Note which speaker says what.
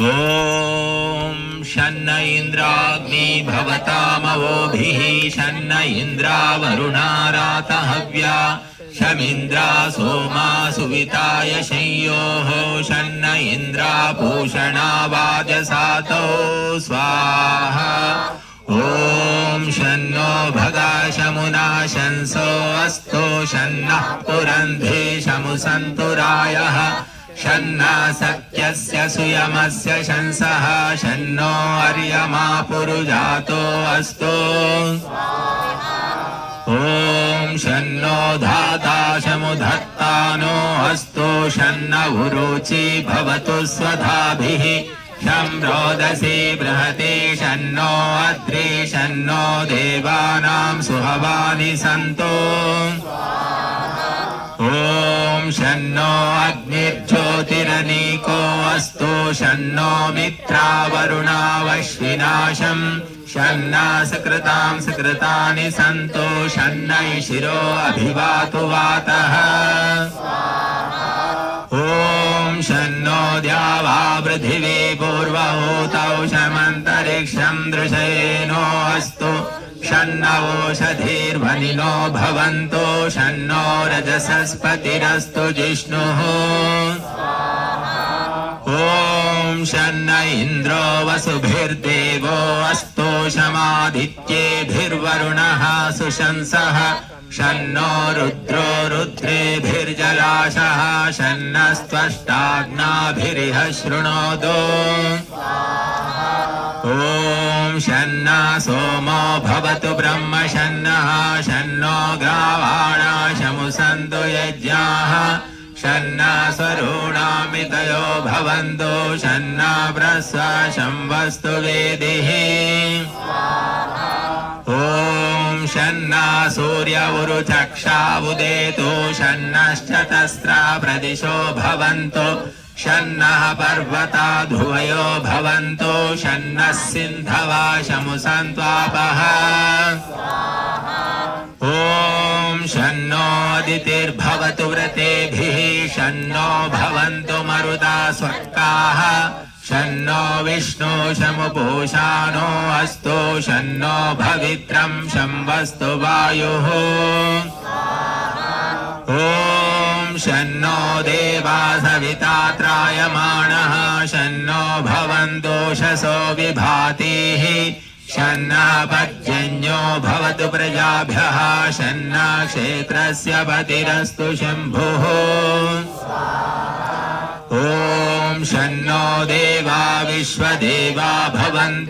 Speaker 1: ॐ शन्न इन्द्राग्नि भवतामवोभिः शन्न इन्द्रावरुणारातहव्या शमिन्द्रा सोमा सुविताय संयोः शन्न इन्द्रा पूषणा वाजसातौ स्वाहा। ॐ शन्नो भगाशमुना शंसो अस्तु शन्नः पुरन्धे शमुसन्तुरायः शन्ना सख्यस्य सुयमस्य शंसः शन्नो अर्यमा पुरुजातो अस्तु। ॐ शन्नो धाता शमुधत्तानो अस्तु शन्न उरुचि भवतु स्वधाभिः शं रोदसी बृहति शन्नो अद्रि शन्नो देवानां सुहवानि सन्तु। ॐ शन्नो अग्निर्ज्योतिरनीको अस्तु शन्नो मित्रावरुणावश्विनाशम् शन्ना सकृतां सकृतानि सन्तु शन्न शिरो अभिवातु वातः। ॐ शन्नो द्यावा पृथिवी पूर्वहूतौ शमन्तरिक्षं दृशयेनो अस्तु शन्न ओषधीर्वनिनो भवन्तु शन्नो रजसस्पतिरस्तु जिष्णुः। ॐ शन्न इन्द्रो वसुभिर्देवो अस्तु शमादित्येभिर्वरुणः सुशंसः शन्नो रुद्रो रुद्रेभिर्जलाशः शन्नस्त्वष्टाग्नाभिरिह शृणोतु। ॐ शन्ना सोमो भवतु ब्रह्म शन्नः शन्नो ग्रावाणा शमुसन्तु यज्ञाः शन्ना स्वरूणामितयो भवन्तु शन्ना प्रश्वासं वस्तु वेदिः। ॐ शन्ना सूर्य उरुचक्षा उदेतु शन्नश्चतस्रा प्रदिशो भवन्तु शन्नः पर्वता ध्रुवयो भवन्तु शन्नः सिन्धवा शमुसन्त्वापः। ॐ शन्नो अदितिर्भवतु व्रतेभिः शन्नो भवन्तु मरुता स्वक्काः शन्नो विष्णु शमुपूषानो अस्तु शन्नो भवित्रं शं वस्तु वायुः। ॐ शन्नो देवा सविता त्रायमाणः शन्नो भवन्तु शसो विभातीः शन्ना पर्जन्यो भवतु प्रजाभ्यः शन्ना क्षेत्रस्य पतिरस्तु शम्भुः। ॐ शन्नो देवा विश्वदेवा भवन्तु